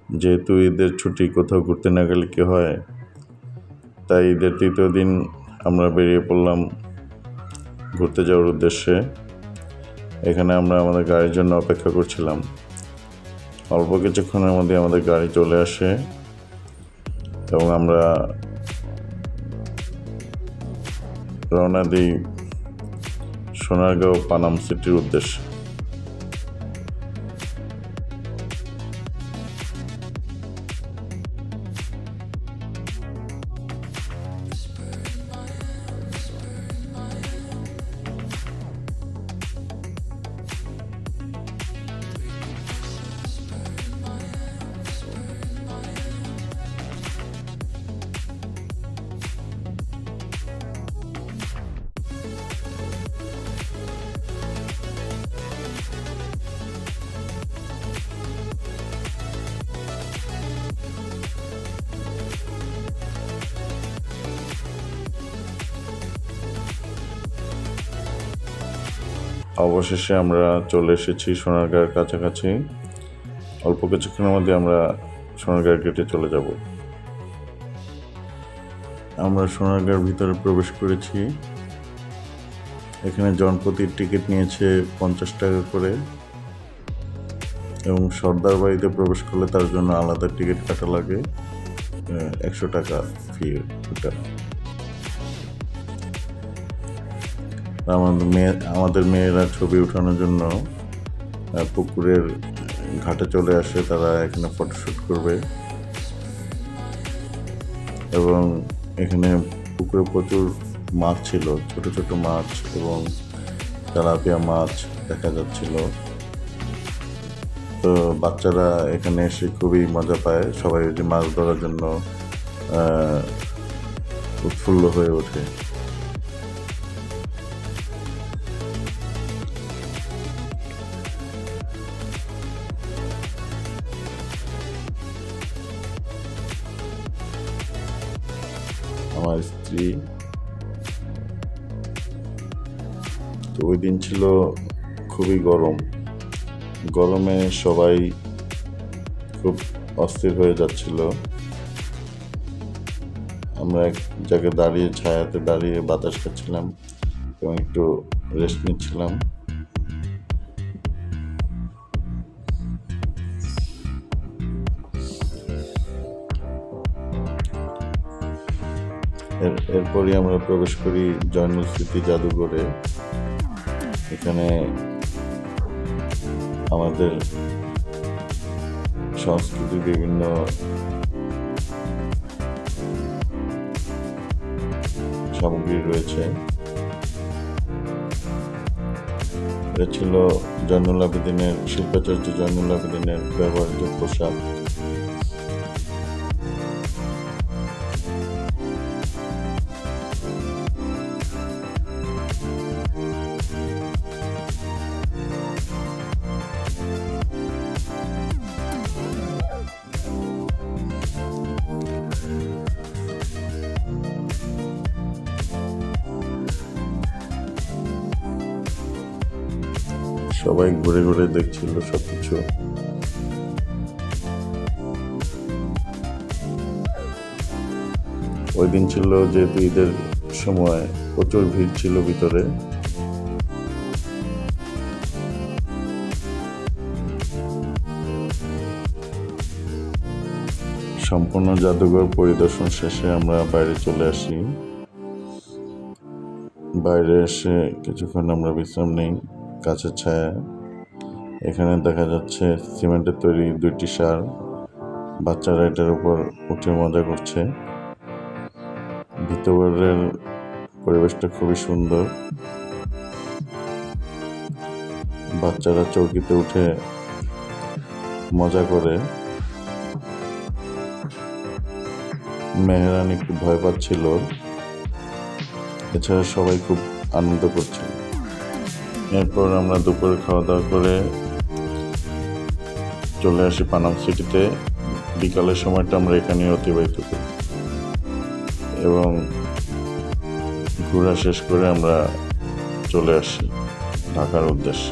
যেহেতু ঈদের ছুটি কোথাও ঘুরতে না গেলে কি হয়, তাই ঈদের তৃতীয় দিন আমরা বেরিয়ে পড়লাম ঘুরতে যাওয়ার উদ্দেশ্যে। এখানে আমরা আমাদের গাড়ির জন্য অপেক্ষা করছিলাম। অল্প কিছুক্ষণের মধ্যে আমাদের গাড়ি চলে আসে এবং আমরা রওনা দিই সোনারগাঁও পানাম সিটির উদ্দেশ্যে। অবশেষে আমরা চলে এসেছি সোনারগাঁয়ের কাছাকাছি। অল্প কিছুক্ষণের মধ্যে আমরা সোনারগাঁয়ের গেটে চলে যাব। আমরা সোনারগাঁয়ের ভিতরে প্রবেশ করেছি। এখানে জনপ্রতি টিকিট নিয়েছে 50 টাকা করে এবং সর্দার বাড়িতে প্রবেশ করলে তার জন্য আলাদা টিকিট কাটা লাগে, 100 টাকা ফি। আমাদের মেয়েরা ছবি ওঠানোর জন্য পুকুরের ঘাটে চলে আসে, তারা এখানে ফটোশ্যুট করবে। এবং এখানে পুকুরে প্রচুর মাছ ছিল, ছোট ছোট মাছ এবং তেলাপিয়া মাছ দেখা যাচ্ছিল। তো বাচ্চারা এখানে এসে খুবই মজা পায়, সবাই যে মাছ ধরার জন্য উৎফুল্ল হয়ে ওঠে। আমার স্ত্রী, তো ওই দিন ছিল খুবই গরমে সবাই খুব অস্থির হয়ে যাচ্ছিল। আমরা এক জায়গায় দাঁড়িয়ে ছায়াতে দাঁড়িয়ে বাতাস খাচ্ছিলাম এবং একটু রেস্ট নিচ্ছিলাম। এরপরই আমরা প্রবেশ করি জয়নুল স্মৃতি জাদুঘরে। এখানে আমাদের সংস্কৃতির বিভিন্ন সামগ্রী রয়েছে। এটা ছিল জয়নুল আবেদিনের, শিল্পাচার্য জয়নুল আবেদিনের ব্যবহৃত পোশাক। সবাই ঘুরে ঘুরে দেখছিল সবকিছু। ওই দিন ছিল যেহেতু ঈদের সময়, প্রচুর ভিড় ছিল ভিতরে। সম্পূর্ণ জাদুঘর পরিদর্শন শেষে আমরা বাইরে চলে আসি। বাইরে এসে কিছুক্ষণ আমরা বিশ্রাম নেই গাছের ছায়া। এখানে দেখা যাচ্ছে সিমেন্টের তৈরি 2টি সার, বাচ্চারা এটার উপর উঠে মজা করছে। ভিতরের পরিবেশটা খুবই সুন্দর। বাচ্চারা চৌকিতে উঠে মজা করে। মেহরান একটু ভয় পাচ্ছিল, এছাড়া সবাই খুব আনন্দ করছিল। এরপর আমরা দুপুরে খাওয়া দাওয়া করে চলে আসি পানাম সিটিতে। বিকালের সময়টা আমরা এখানেই অতিবাহিত করি এবং ঘোরা শেষ করে আমরা চলে আসি ঢাকার উদ্দেশ্যে।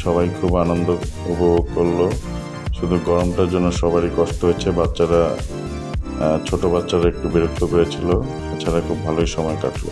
সবাই খুব আনন্দ উপভোগ করলো। শুধু গরমটার জন্য সবারই কষ্ট হয়েছে, ছোট বাচ্চারা একটু বিরক্ত করেছিল, এছাড়া খুব ভালোই সময় কাটলো।